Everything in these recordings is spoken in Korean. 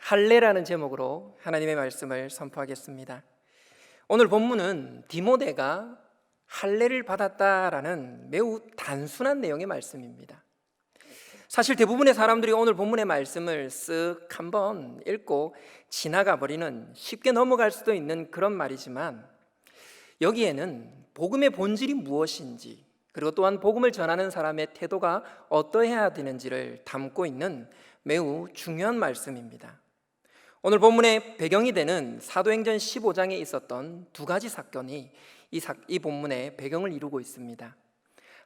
할례라는 제목으로 하나님의 말씀을 선포하겠습니다. 오늘 본문은 디모데가 할례를 받았다라는 매우 단순한 내용의 말씀입니다. 사실 대부분의 사람들이 오늘 본문의 말씀을 쓱 한번 읽고 지나가 버리는, 쉽게 넘어갈 수도 있는 그런 말이지만, 여기에는 복음의 본질이 무엇인지, 그리고 또한 복음을 전하는 사람의 태도가 어떠해야 되는지를 담고 있는 매우 중요한 말씀입니다. 오늘 본문의 배경이 되는 사도행전 15장에 있었던 두 가지 사건이 이 본문의 배경을 이루고 있습니다.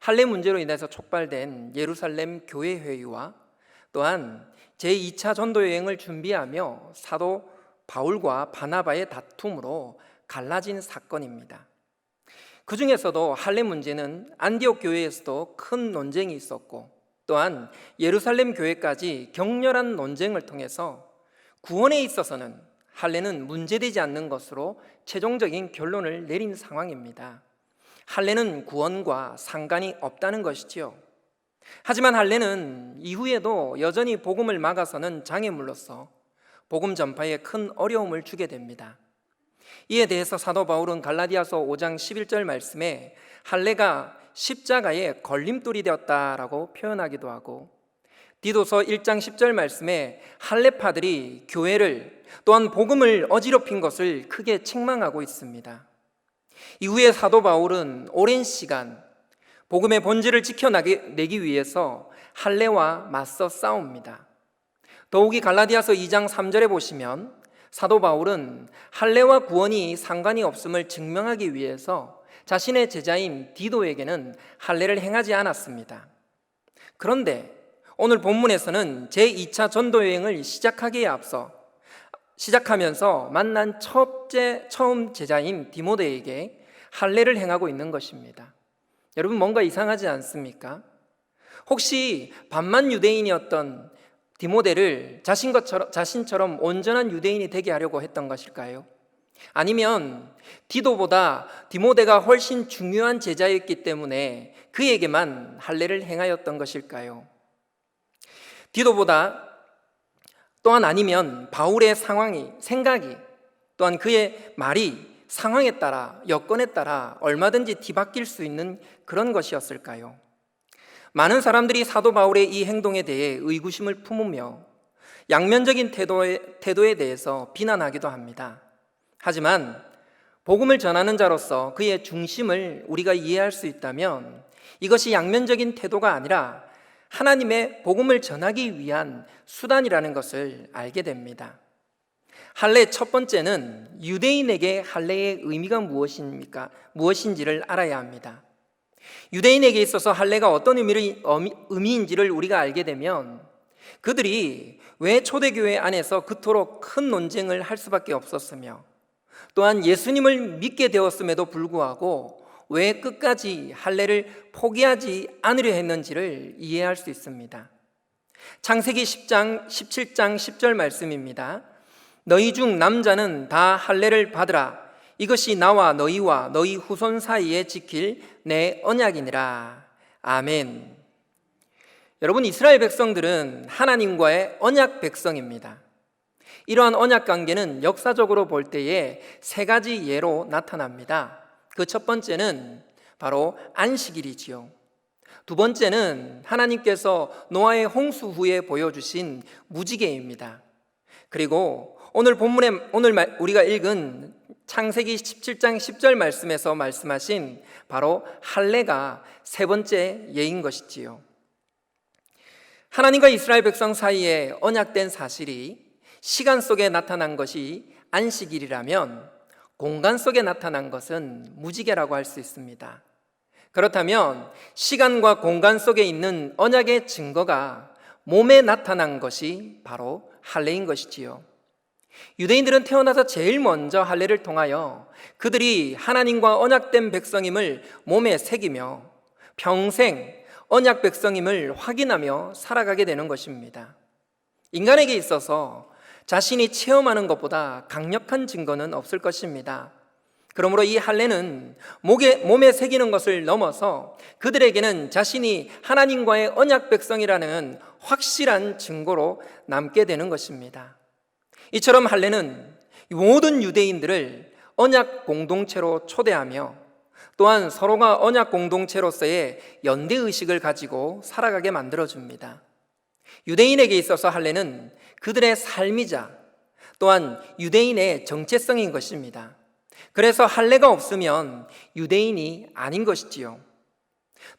할례 문제로 인해서 촉발된 예루살렘 교회 회의와 또한 제2차 전도 여행을 준비하며 사도 바울과 바나바의 다툼으로 갈라진 사건입니다. 그 중에서도 할례 문제는 안디옥 교회에서도 큰 논쟁이 있었고, 또한 예루살렘 교회까지 격렬한 논쟁을 통해서 구원에 있어서는 할례는 문제되지 않는 것으로 최종적인 결론을 내린 상황입니다. 할례는 구원과 상관이 없다는 것이지요. 하지만 할례는 이후에도 여전히 복음을 막아서는 장애물로서 복음 전파에 큰 어려움을 주게 됩니다. 이에 대해서 사도 바울은 갈라디아서 5장 11절 말씀에 할례가 십자가의 걸림돌이 되었다라고 표현하기도 하고, 디도서 1장 10절 말씀에 할례파들이 교회를 또한 복음을 어지럽힌 것을 크게 책망하고 있습니다. 이후에 사도 바울은 오랜 시간 복음의 본질을 지켜내기 위해서 할례와 맞서 싸웁니다. 더욱이 갈라디아서 2장 3절에 보시면 사도 바울은 할례와 구원이 상관이 없음을 증명하기 위해서 자신의 제자인 디도에게는 할례를 행하지 않았습니다. 그런데 오늘 본문에서는 제2차 전도 여행을 시작하기에 앞서 시작하면서 만난 처음 제자인 디모데에게 할례를 행하고 있는 것입니다. 여러분, 뭔가 이상하지 않습니까? 혹시 반만 유대인이었던 디모데를 자신처럼 온전한 유대인이 되게 하려고 했던 것일까요? 아니면 디도보다 디모데가 훨씬 중요한 제자였기 때문에 그에게만 할례를 행하였던 것일까요? 디도보다 또한 아니면 바울의 생각이 또한 그의 말이 상황에 따라, 여건에 따라 얼마든지 뒤바뀔 수 있는 그런 것이었을까요? 많은 사람들이 사도 바울의 이 행동에 대해 의구심을 품으며 양면적인 태도에 대해서 비난하기도 합니다. 하지만 복음을 전하는 자로서 그의 중심을 우리가 이해할 수 있다면 이것이 양면적인 태도가 아니라 하나님의 복음을 전하기 위한 수단이라는 것을 알게 됩니다. 할례 첫 번째는 유대인에게 할례의 의미가 무엇인지를 알아야 합니다. 유대인에게 있어서 할례가 어떤 의미인지를 우리가 알게 되면 그들이 왜 초대교회 안에서 그토록 큰 논쟁을 할 수밖에 없었으며, 또한 예수님을 믿게 되었음에도 불구하고 왜 끝까지 할례를 포기하지 않으려 했는지를 이해할 수 있습니다. 창세기 17장 10절 말씀입니다. 너희 중 남자는 다 할례를 받으라. 이것이 나와 너희와 너희 후손 사이에 지킬 내 언약이니라. 아멘. 여러분, 이스라엘 백성들은 하나님과의 언약 백성입니다. 이러한 언약 관계는 역사적으로 볼 때에 세 가지 예로 나타납니다. 그 첫 번째는 바로 안식일이지요. 두 번째는 하나님께서 노아의 홍수 후에 보여주신 무지개입니다. 그리고 오늘 우리가 읽은 창세기 17장 10절 말씀에서 말씀하신 바로 할례가 세 번째 예인 것이지요. 하나님과 이스라엘 백성 사이에 언약된 사실이 시간 속에 나타난 것이 안식일이라면 공간 속에 나타난 것은 무지개라고 할 수 있습니다. 그렇다면 시간과 공간 속에 있는 언약의 증거가 몸에 나타난 것이 바로 할례인 것이지요. 유대인들은 태어나서 제일 먼저 할례를 통하여 그들이 하나님과 언약된 백성임을 몸에 새기며 평생 언약 백성임을 확인하며 살아가게 되는 것입니다. 인간에게 있어서 자신이 체험하는 것보다 강력한 증거는 없을 것입니다. 그러므로 이 할례는 몸에 새기는 것을 넘어서 그들에게는 자신이 하나님과의 언약 백성이라는 확실한 증거로 남게 되는 것입니다. 이처럼 할례는 모든 유대인들을 언약 공동체로 초대하며 또한 서로가 언약 공동체로서의 연대의식을 가지고 살아가게 만들어줍니다. 유대인에게 있어서 할례는 그들의 삶이자 또한 유대인의 정체성인 것입니다. 그래서 할례가 없으면 유대인이 아닌 것이지요.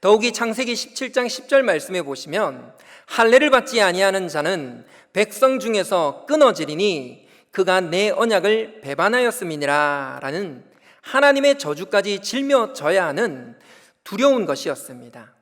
더욱이 창세기 17장 10절 말씀에 보시면 할례를 받지 아니하는 자는 백성 중에서 끊어지리니 그가 내 언약을 배반하였음이니라 라는 하나님의 저주까지 짊어져야 하는 두려운 것이었습니다.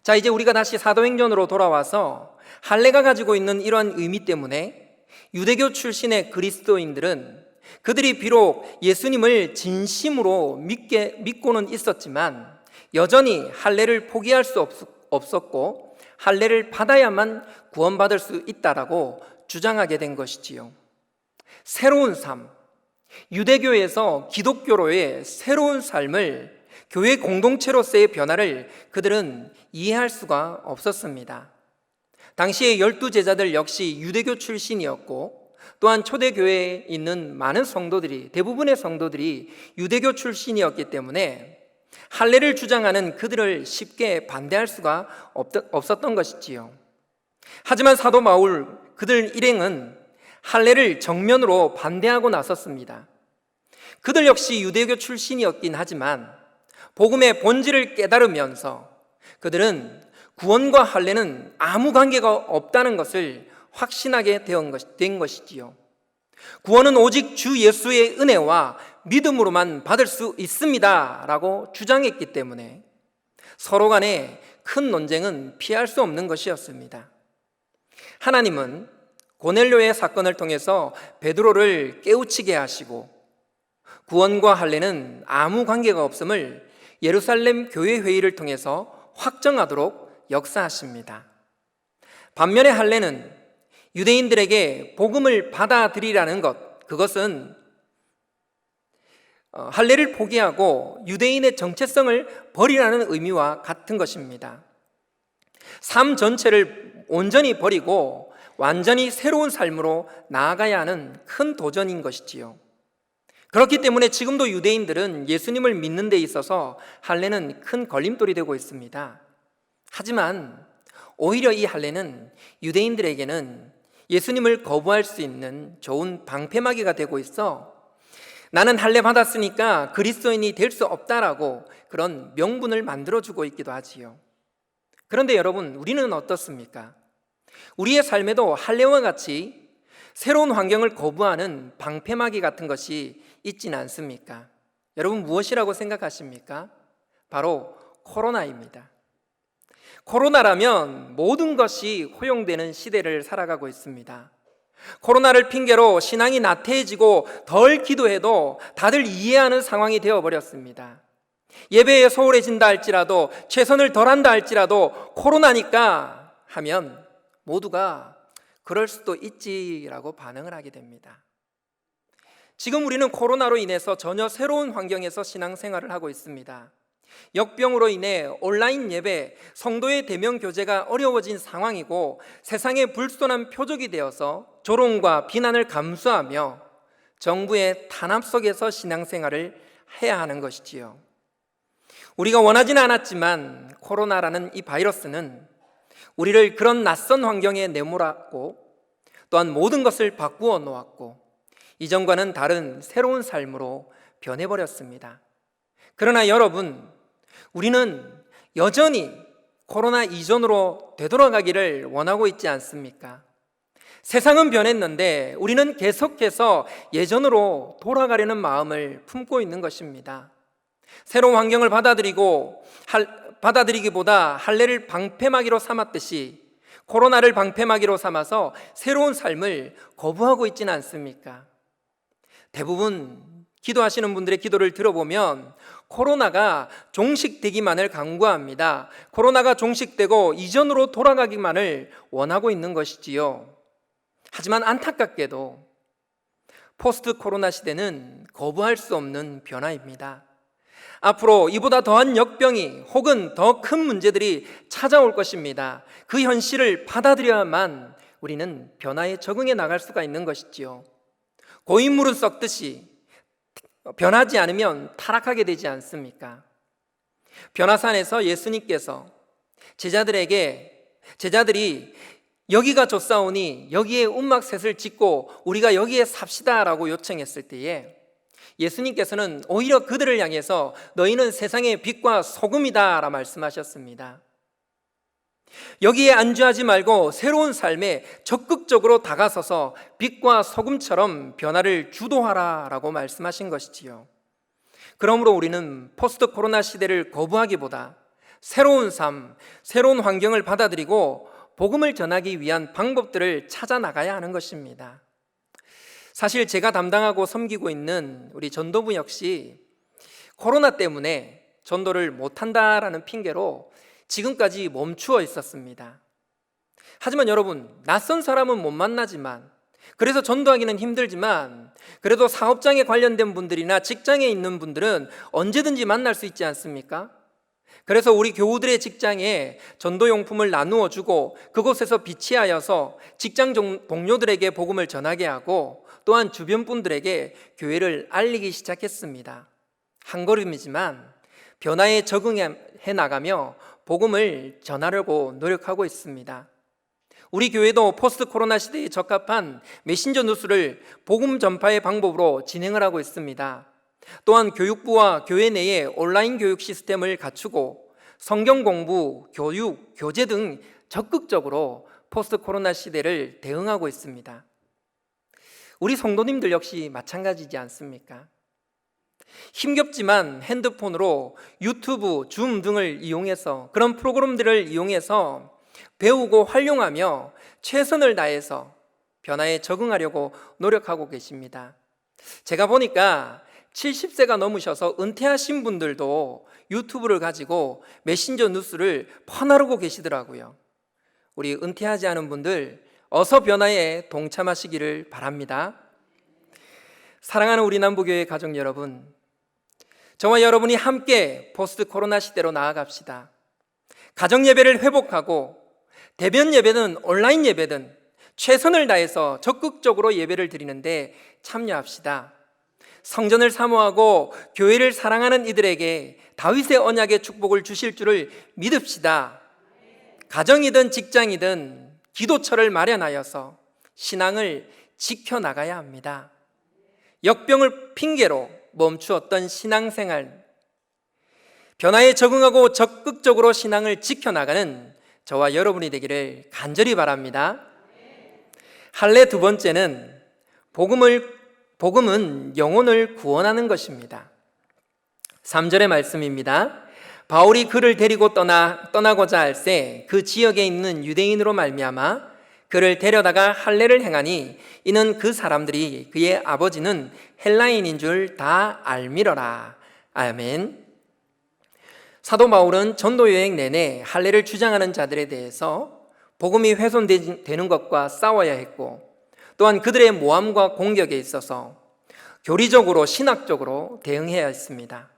자, 이제 우리가 다시 사도행전으로 돌아와서 할례가 가지고 있는 이러한 의미 때문에 유대교 출신의 그리스도인들은 그들이 비록 예수님을 진심으로 믿고는 있었지만 여전히 할례를 포기할 수 없었고 할례를 받아야만 구원받을 수 있다라고 주장하게 된 것이지요. 새로운 삶, 유대교에서 기독교로의 새로운 삶을 교회 공동체로서의 변화를 그들은 이해할 수가 없었습니다. 당시의 12제자들 역시 유대교 출신이었고 또한 초대교회에 있는 많은 성도들이, 대부분의 성도들이 유대교 출신이었기 때문에 할례를 주장하는 그들을 쉽게 반대할 수가 없었던 것이지요. 하지만 사도 바울 그들 일행은 할례를 정면으로 반대하고 나섰습니다. 그들 역시 유대교 출신이었긴 하지만 복음의 본질을 깨달으면서 그들은 구원과 할례는 아무 관계가 없다는 것을 확신하게 된 것이지요. 구원은 오직 주 예수의 은혜와 믿음으로만 받을 수 있습니다 라고 주장했기 때문에 서로 간에 큰 논쟁은 피할 수 없는 것이었습니다. 하나님은 고넬료의 사건을 통해서 베드로를 깨우치게 하시고 구원과 할례는 아무 관계가 없음을 예루살렘 교회 회의를 통해서 확정하도록 역사하십니다. 반면에 할례는 유대인들에게 복음을 받아들이라는 것, 그것은 할례를 포기하고 유대인의 정체성을 버리라는 의미와 같은 것입니다. 삶 전체를 온전히 버리고 완전히 새로운 삶으로 나아가야 하는 큰 도전인 것이지요. 그렇기 때문에 지금도 유대인들은 예수님을 믿는 데 있어서 할례는 큰 걸림돌이 되고 있습니다. 하지만 오히려 이 할례는 유대인들에게는 예수님을 거부할 수 있는 좋은 방패막이가 되고 있어 나는 할례 받았으니까 그리스도인이 될 수 없다라고 그런 명분을 만들어주고 있기도 하지요. 그런데 여러분, 우리는 어떻습니까? 우리의 삶에도 할례와 같이 새로운 환경을 거부하는 방패막이 같은 것이 있지는 않습니까? 여러분, 무엇이라고 생각하십니까? 바로 코로나입니다. 코로나라면 모든 것이 허용되는 시대를 살아가고 있습니다. 코로나를 핑계로 신앙이 나태해지고 덜 기도해도 다들 이해하는 상황이 되어버렸습니다. 예배에 소홀해진다 할지라도 최선을 덜한다 할지라도 코로나니까 하면 모두가 그럴 수도 있지라고 반응을 하게 됩니다. 지금 우리는 코로나로 인해서 전혀 새로운 환경에서 신앙생활을 하고 있습니다. 역병으로 인해 온라인 예배, 성도의 대면 교제가 어려워진 상황이고 세상의 불손한 표적이 되어서 조롱과 비난을 감수하며 정부의 탄압 속에서 신앙생활을 해야 하는 것이지요. 우리가 원하지는 않았지만 코로나라는 이 바이러스는 우리를 그런 낯선 환경에 내몰았고 또한 모든 것을 바꾸어 놓았고 이전과는 다른 새로운 삶으로 변해버렸습니다. 그러나 여러분, 우리는 여전히 코로나 이전으로 되돌아가기를 원하고 있지 않습니까? 세상은 변했는데 우리는 계속해서 예전으로 돌아가려는 마음을 품고 있는 것입니다. 새로운 환경을 받아들이기보다 할례를 방패막이로 삼았듯이 코로나를 방패막이로 삼아서 새로운 삶을 거부하고 있지는 않습니까? 대부분 기도하시는 분들의 기도를 들어보면 코로나가 종식되기만을 간구합니다. 코로나가 종식되고 이전으로 돌아가기만을 원하고 있는 것이지요. 하지만 안타깝게도 포스트 코로나 시대는 거부할 수 없는 변화입니다. 앞으로 이보다 더한 역병이 혹은 더 큰 문제들이 찾아올 것입니다. 그 현실을 받아들여야만 우리는 변화에 적응해 나갈 수가 있는 것이지요. 고인물은 썩듯이 변하지 않으면 타락하게 되지 않습니까? 변화산에서 예수님께서 제자들이 여기가 좋사오니 여기에 움막셋을 짓고 우리가 여기에 삽시다라고 요청했을 때에 예수님께서는 오히려 그들을 향해서 너희는 세상의 빛과 소금이다 라 말씀하셨습니다. 여기에 안주하지 말고 새로운 삶에 적극적으로 다가서서 빛과 소금처럼 변화를 주도하라 라고 말씀하신 것이지요. 그러므로 우리는 포스트 코로나 시대를 거부하기보다 새로운 삶, 새로운 환경을 받아들이고 복음을 전하기 위한 방법들을 찾아 나가야 하는 것입니다. 사실 제가 담당하고 섬기고 있는 우리 전도부 역시 코로나 때문에 전도를 못한다라는 핑계로 지금까지 멈추어 있었습니다. 하지만 여러분, 낯선 사람은 못 만나지만, 그래서 전도하기는 힘들지만 그래도 사업장에 관련된 분들이나 직장에 있는 분들은 언제든지 만날 수 있지 않습니까? 그래서 우리 교우들의 직장에 전도용품을 나누어 주고 그곳에서 비치하여서 직장 동료들에게 복음을 전하게 하고 또한 주변 분들에게 교회를 알리기 시작했습니다. 한 걸음이지만 변화에 적응해 나가며 복음을 전하려고 노력하고 있습니다. 우리 교회도 포스트 코로나 시대에 적합한 메신저 뉴스를 복음 전파의 방법으로 진행을 하고 있습니다. 또한 교육부와 교회 내에 온라인 교육 시스템을 갖추고 성경 공부, 교육, 교재 등 적극적으로 포스트 코로나 시대를 대응하고 있습니다. 우리 성도님들 역시 마찬가지지 않습니까? 힘겹지만 핸드폰으로 유튜브, 줌 등을 이용해서 그런 프로그램들을 이용해서 배우고 활용하며 최선을 다해서 변화에 적응하려고 노력하고 계십니다. 제가 보니까 70세가 넘으셔서 은퇴하신 분들도 유튜브를 가지고 메신저 뉴스를 퍼나르고 계시더라고요. 우리 은퇴하지 않은 분들 어서 변화에 동참하시기를 바랍니다. 사랑하는 우리 남부교회 가족 여러분, 저와 여러분이 함께 포스트 코로나 시대로 나아갑시다. 가정 예배를 회복하고 대면 예배든 온라인 예배든 최선을 다해서 적극적으로 예배를 드리는데 참여합시다. 성전을 사모하고 교회를 사랑하는 이들에게 다윗의 언약의 축복을 주실 줄을 믿읍시다. 가정이든 직장이든 기도처를 마련하여서 신앙을 지켜나가야 합니다. 역병을 핑계로 멈추었던 신앙생활, 변화에 적응하고 적극적으로 신앙을 지켜나가는 저와 여러분이 되기를 간절히 바랍니다. 할례 두 번째는 복음은 영혼을 구원하는 것입니다. 3절의 말씀입니다. 바울이 그를 데리고 떠나고자 할새 그 지역에 있는 유대인으로 말미암아 그를 데려다가 할례를 행하니 이는 그 사람들이 그의 아버지는 헬라인인 줄 다 알미러라. 아멘. 사도 바울은 전도 여행 내내 할례를 주장하는 자들에 대해서 복음이 훼손되는 것과 싸워야 했고 또한 그들의 모함과 공격에 있어서 교리적으로 신학적으로 대응해야 했습니다.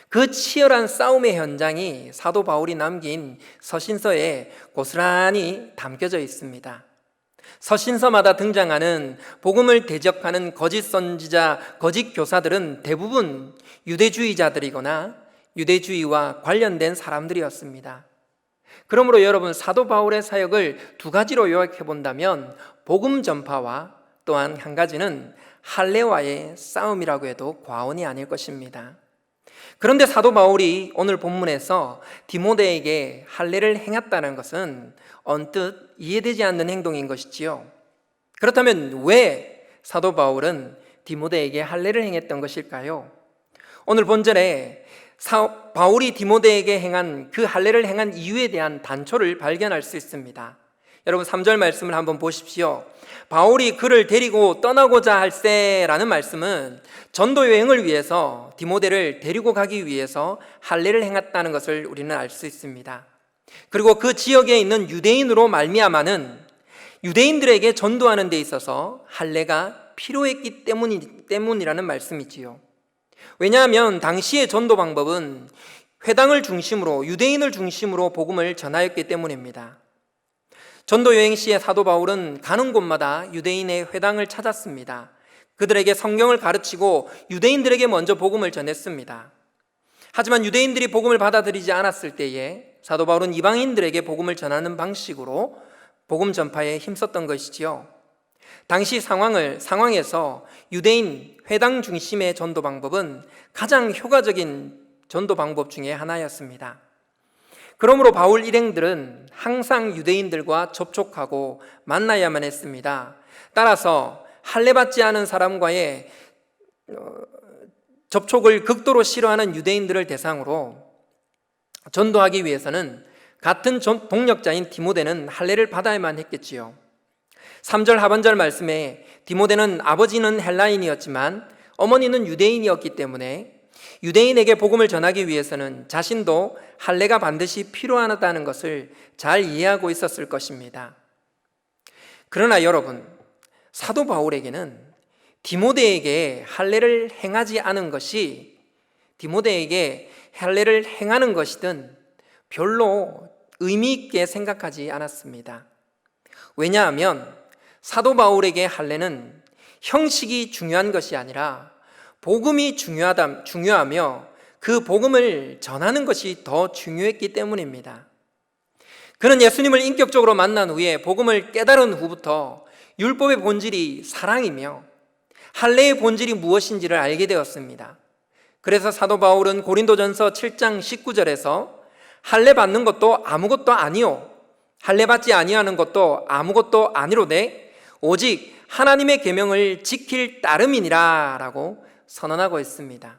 그 치열한 싸움의 현장이 사도 바울이 남긴 서신서에 고스란히 담겨져 있습니다. 서신서마다 등장하는 복음을 대적하는 거짓 선지자, 거짓 교사들은 대부분 유대주의자들이거나 유대주의와 관련된 사람들이었습니다. 그러므로 여러분, 사도 바울의 사역을 두 가지로 요약해 본다면 복음 전파와 또한 한 가지는 할례와의 싸움이라고 해도 과언이 아닐 것입니다. 그런데 사도 바울이 오늘 본문에서 디모데에게 할례를 행했다는 것은 언뜻 이해되지 않는 행동인 것이지요. 그렇다면 왜 사도 바울은 디모데에게 할례를 행했던 것일까요? 오늘 본절에 바울이 디모데에게 행한 그 할례를 행한 이유에 대한 단초를 발견할 수 있습니다. 여러분 3절 말씀을 한번 보십시오. 바울이 그를 데리고 떠나고자 할세라는 말씀은 전도 여행을 위해서 디모데를 데리고 가기 위해서 할례를 행했다는 것을 우리는 알 수 있습니다. 그리고 그 지역에 있는 유대인으로 말미암아는 유대인들에게 전도하는 데 있어서 할례가 필요했기 때문이라는 말씀이지요. 왜냐하면 당시의 전도 방법은 회당을 중심으로 유대인을 중심으로 복음을 전하였기 때문입니다. 전도 여행 시에 사도 바울은 가는 곳마다 유대인의 회당을 찾았습니다. 그들에게 성경을 가르치고 유대인들에게 먼저 복음을 전했습니다. 하지만 유대인들이 복음을 받아들이지 않았을 때에 사도 바울은 이방인들에게 복음을 전하는 방식으로 복음 전파에 힘썼던 것이지요. 당시 상황에서 유대인 회당 중심의 전도 방법은 가장 효과적인 전도 방법 중에 하나였습니다. 그러므로 바울 일행들은 항상 유대인들과 접촉하고 만나야만 했습니다. 따라서 할례받지 않은 사람과의 접촉을 극도로 싫어하는 유대인들을 대상으로 전도하기 위해서는 같은 동역자인 디모데는 할례를 받아야만 했겠지요. 3절 하반절 말씀에 디모데는 아버지는 헬라인이었지만 어머니는 유대인이었기 때문에 유대인에게 복음을 전하기 위해서는 자신도 할례가 반드시 필요하다는 것을 잘 이해하고 있었을 것입니다. 그러나 여러분, 사도 바울에게는 디모데에게 할례를 행하지 않은 것이 디모데에게 할례를 행하는 것이든 별로 의미 있게 생각하지 않았습니다. 왜냐하면 사도 바울에게 할례는 형식이 중요한 것이 아니라 복음이 중요하며 그 복음을 전하는 것이 더 중요했기 때문입니다. 그는 예수님을 인격적으로 만난 후에 복음을 깨달은 후부터 율법의 본질이 사랑이며 할례의 본질이 무엇인지를 알게 되었습니다. 그래서 사도 바울은 고린도전서 7장 19절에서 할례 받는 것도 아무것도 아니요 할례 받지 아니하는 것도 아무것도 아니로되 오직 하나님의 계명을 지킬 따름이니라 라고 선언하고 있습니다.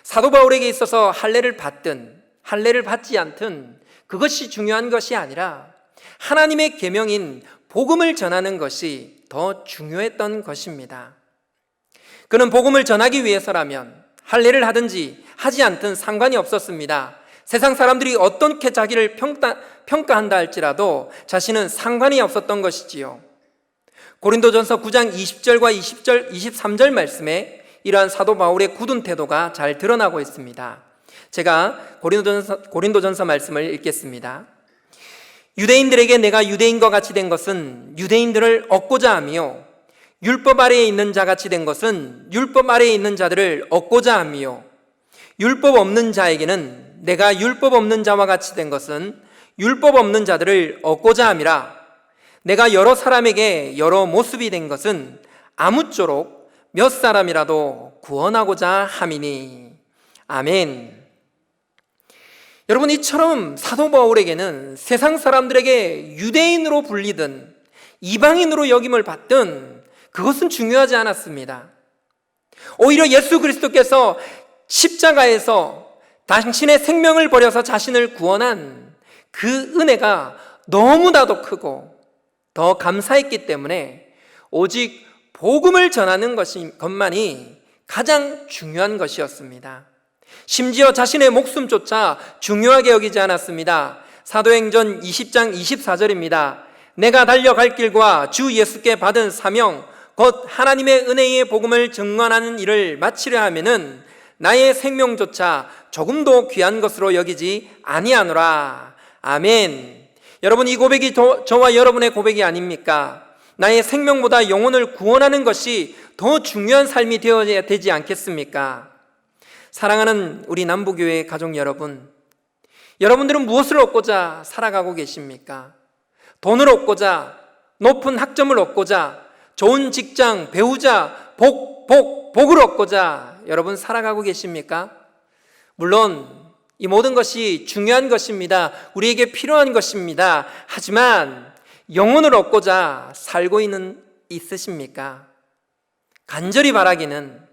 사도 바울에게 있어서 할례를 받든 할례를 받지 않든 그것이 중요한 것이 아니라 하나님의 계명인 복음을 전하는 것이 더 중요했던 것입니다. 그는 복음을 전하기 위해서라면 할례를 하든지 하지 않든 상관이 없었습니다. 세상 사람들이 어떻게 자기를 평가한다 할지라도 자신은 상관이 없었던 것이지요. 고린도전서 9장 20절과 23절 말씀에 이러한 사도 바울의 굳은 태도가 잘 드러나고 있습니다. 제가 고린도전서 말씀을 읽겠습니다. 유대인들에게 내가 유대인과 같이 된 것은 유대인들을 얻고자 하며 율법 아래에 있는 자같이 된 것은 율법 아래에 있는 자들을 얻고자 하며 율법 없는 자에게는 내가 율법 없는 자와 같이 된 것은 율법 없는 자들을 얻고자 함이라. 내가 여러 사람에게 여러 모습이 된 것은 아무쪼록 몇 사람이라도 구원하고자 함이니. 아멘. 여러분, 이처럼 사도 바울에게는 세상 사람들에게 유대인으로 불리든 이방인으로 여김을 받든 그것은 중요하지 않았습니다. 오히려 예수 그리스도께서 십자가에서 당신의 생명을 버려서 자신을 구원한 그 은혜가 너무나도 크고 더 감사했기 때문에 오직 복음을 전하는 것만이 가장 중요한 것이었습니다. 심지어 자신의 목숨조차 중요하게 여기지 않았습니다. 사도행전 20장 24절입니다. 내가 달려갈 길과 주 예수께 받은 사명 곧 하나님의 은혜의 복음을 증언하는 일을 마치려 하면은 나의 생명조차 조금도 귀한 것으로 여기지 아니하노라. 아멘. 여러분, 이 고백이 저와 여러분의 고백이 아닙니까? 나의 생명보다 영혼을 구원하는 것이 더 중요한 삶이 되어야 되지 않겠습니까? 사랑하는 우리 남부교회 가족 여러분, 여러분들은 무엇을 얻고자 살아가고 계십니까? 돈을 얻고자, 높은 학점을 얻고자, 좋은 직장, 배우자, 복을 얻고자 여러분 살아가고 계십니까? 물론 이 모든 것이 중요한 것입니다. 우리에게 필요한 것입니다. 하지만 영혼을 얻고자 살고 있으십니까? 간절히 바라기는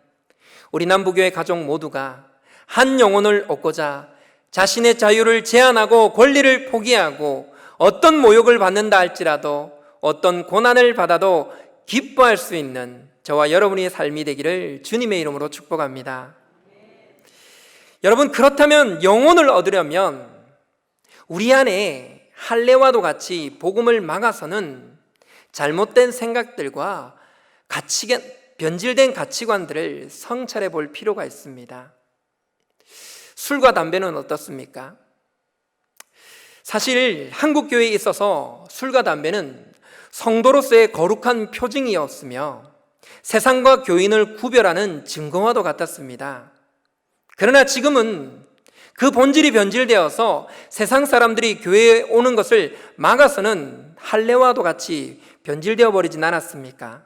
우리 남부교회 가족 모두가 한 영혼을 얻고자 자신의 자유를 제한하고 권리를 포기하고 어떤 모욕을 받는다 할지라도 어떤 고난을 받아도 기뻐할 수 있는 저와 여러분의 삶이 되기를 주님의 이름으로 축복합니다. 여러분, 그렇다면 영혼을 얻으려면 우리 안에 할례와도 같이 복음을 막아서는 잘못된 생각들과 변질된 가치관들을 성찰해 볼 필요가 있습니다. 술과 담배는 어떻습니까? 사실 한국 교회에 있어서 술과 담배는 성도로서의 거룩한 표징이었으며 세상과 교인을 구별하는 증거와도 같았습니다. 그러나 지금은 그 본질이 변질되어서 세상 사람들이 교회에 오는 것을 막아서는 할례와도 같이 변질되어 버리진 않았습니까?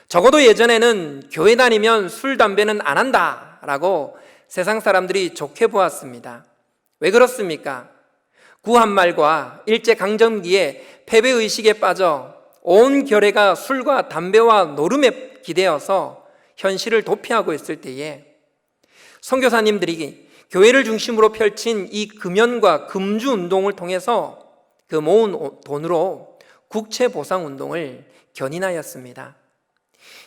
적어도 예전에는 교회 다니면 술, 담배는 안 한다라고 세상 사람들이 좋게 보았습니다. 왜 그렇습니까? 구한말과 일제강점기에 패배의식에 빠져 온 결의가 술과 담배와 노름에 기대어서 현실을 도피하고 있을 때에 선교사님들이 교회를 중심으로 펼친 이 금연과 금주 운동을 통해서 그 모은 돈으로 국채보상운동을 견인하였습니다.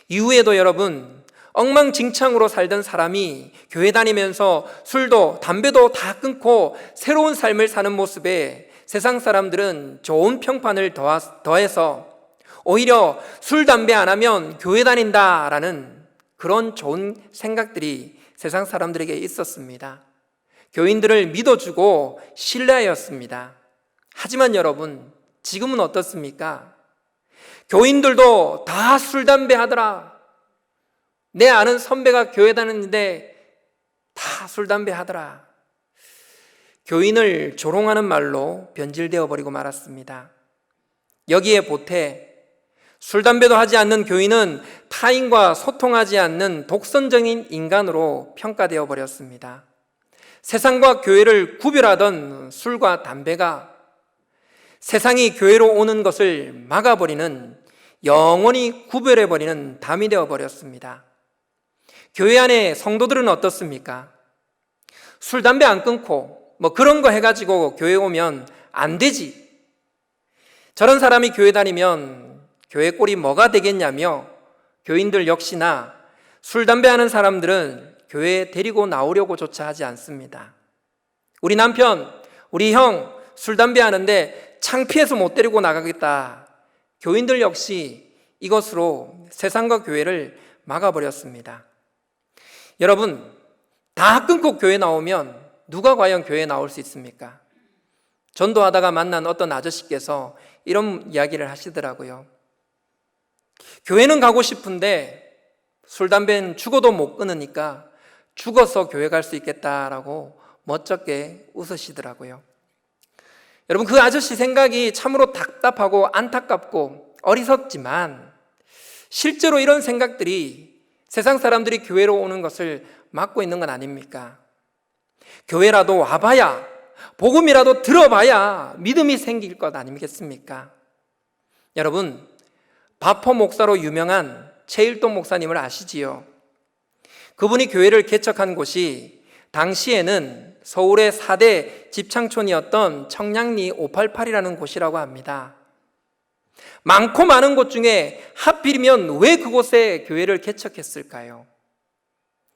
이후에도 여러분, 엉망진창으로 살던 사람이 교회 다니면서 술도 담배도 다 끊고 새로운 삶을 사는 모습에 세상 사람들은 좋은 평판을 더해서 오히려 술, 담배 안 하면 교회 다닌다라는 그런 좋은 생각들이 세상 사람들에게 있었습니다. 교인들을 믿어주고 신뢰하였습니다. 하지만 여러분, 지금은 어떻습니까? 교인들도 다 술, 담배 하더라. 내 아는 선배가 교회 다녔는데 다 술, 담배 하더라. 교인을 조롱하는 말로 변질되어 버리고 말았습니다. 여기에 보태 술, 담배도 하지 않는 교인은 타인과 소통하지 않는 독선적인 인간으로 평가되어 버렸습니다. 세상과 교회를 구별하던 술과 담배가 세상이 교회로 오는 것을 막아버리는, 영원히 구별해버리는 담이 되어버렸습니다. 교회 안에 성도들은 어떻습니까? 술, 담배 안 끊고 뭐 그런 거 해가지고 교회 오면 안 되지. 저런 사람이 교회 다니면 교회 꼴이 뭐가 되겠냐며 교인들 역시나 술, 담배 하는 사람들은 교회에 데리고 나오려고 조차 하지 않습니다. 우리 남편, 우리 형 술, 담배 하는데 창피해서 못 데리고 나가겠다. 교인들 역시 이것으로 세상과 교회를 막아버렸습니다. 여러분, 다 끊고 교회 나오면 누가 과연 교회에 나올 수 있습니까? 전도하다가 만난 어떤 아저씨께서 이런 이야기를 하시더라고요. 교회는 가고 싶은데 술, 담배는 죽어도 못 끊으니까 죽어서 교회 갈 수 있겠다라고 멋쩍게 웃으시더라고요. 여러분, 그 아저씨 생각이 참으로 답답하고 안타깝고 어리석지만 실제로 이런 생각들이 세상 사람들이 교회로 오는 것을 막고 있는 건 아닙니까? 교회라도 와봐야, 복음이라도 들어봐야 믿음이 생길 것 아니겠습니까? 여러분, 바포 목사로 유명한 최일동 목사님을 아시지요? 그분이 교회를 개척한 곳이 당시에는 서울의 4대 집창촌이었던 청량리 588이라는 곳이라고 합니다. 많고 많은 곳 중에 하필이면 왜 그곳에 교회를 개척했을까요?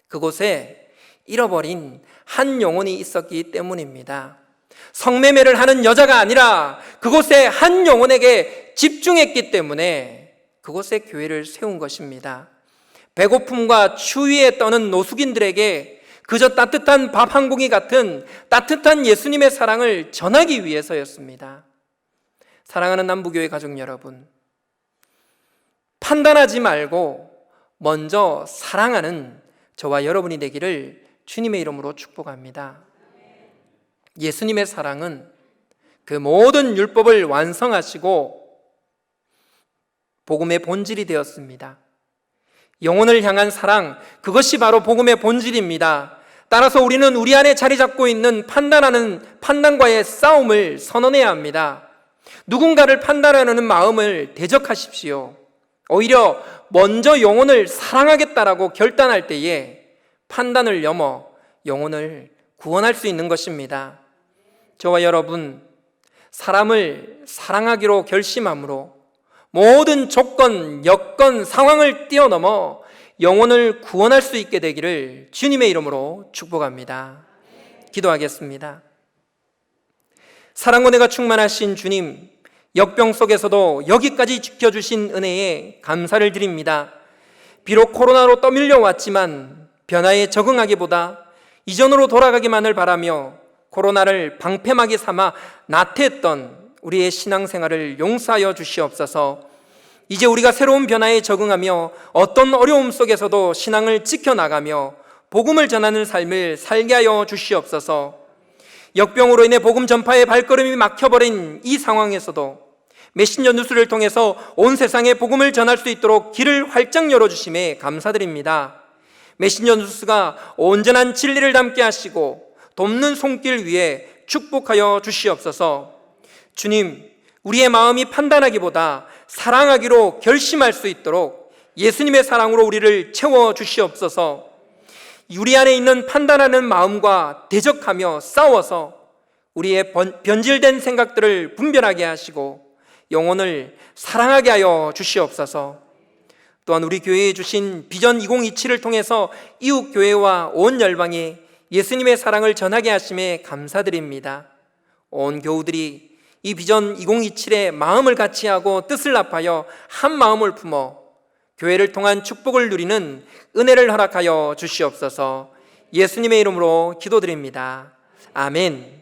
그곳에 잃어버린 한 영혼이 있었기 때문입니다. 성매매를 하는 여자가 아니라 그곳에 한 영혼에게 집중했기 때문에 그곳에 교회를 세운 것입니다. 배고픔과 추위에 떠는 노숙인들에게 그저 따뜻한 밥 한 공기 같은 따뜻한 예수님의 사랑을 전하기 위해서였습니다. 사랑하는 남부교회 가족 여러분, 판단하지 말고 먼저 사랑하는 저와 여러분이 되기를 주님의 이름으로 축복합니다. 예수님의 사랑은 그 모든 율법을 완성하시고 복음의 본질이 되었습니다. 영혼을 향한 사랑, 그것이 바로 복음의 본질입니다. 따라서 우리는 우리 안에 자리 잡고 있는 판단과의 싸움을 선언해야 합니다. 누군가를 판단하는 마음을 대적하십시오. 오히려 먼저 영혼을 사랑하겠다라고 결단할 때에 판단을 넘어 영혼을 구원할 수 있는 것입니다. 저와 여러분, 사람을 사랑하기로 결심함으로 모든 조건, 여건, 상황을 뛰어넘어 영혼을 구원할 수 있게 되기를 주님의 이름으로 축복합니다. 기도하겠습니다. 사랑과 은혜가 충만하신 주님, 역병 속에서도 여기까지 지켜주신 은혜에 감사를 드립니다. 비록 코로나로 떠밀려 왔지만 변화에 적응하기보다 이전으로 돌아가기만을 바라며 코로나를 방패막이 삼아 나태했던 우리의 신앙생활을 용서하여 주시옵소서. 이제 우리가 새로운 변화에 적응하며 어떤 어려움 속에서도 신앙을 지켜나가며 복음을 전하는 삶을 살게 하여 주시옵소서. 역병으로 인해 복음 전파의 발걸음이 막혀버린 이 상황에서도 메신저 뉴스를 통해서 온 세상에 복음을 전할 수 있도록 길을 활짝 열어주심에 감사드립니다. 메신저 뉴스가 온전한 진리를 담게 하시고 돕는 손길 위에 축복하여 주시옵소서. 주님, 우리의 마음이 판단하기보다 사랑하기로 결심할 수 있도록 예수님의 사랑으로 우리를 채워 주시옵소서. 우리 안에 있는 판단하는 마음과 대적하며 싸워서 우리의 변질된 생각들을 분별하게 하시고 영혼을 사랑하게 하여 주시옵소서. 또한 우리 교회에 주신 비전 2027을 통해서 이웃 교회와 온 열방에 예수님의 사랑을 전하게 하심에 감사드립니다. 온 교우들이 이 비전 2027의 마음을 같이 하고 뜻을 합하여 한 마음을 품어 교회를 통한 축복을 누리는 은혜를 허락하여 주시옵소서. 예수님의 이름으로 기도드립니다. 아멘.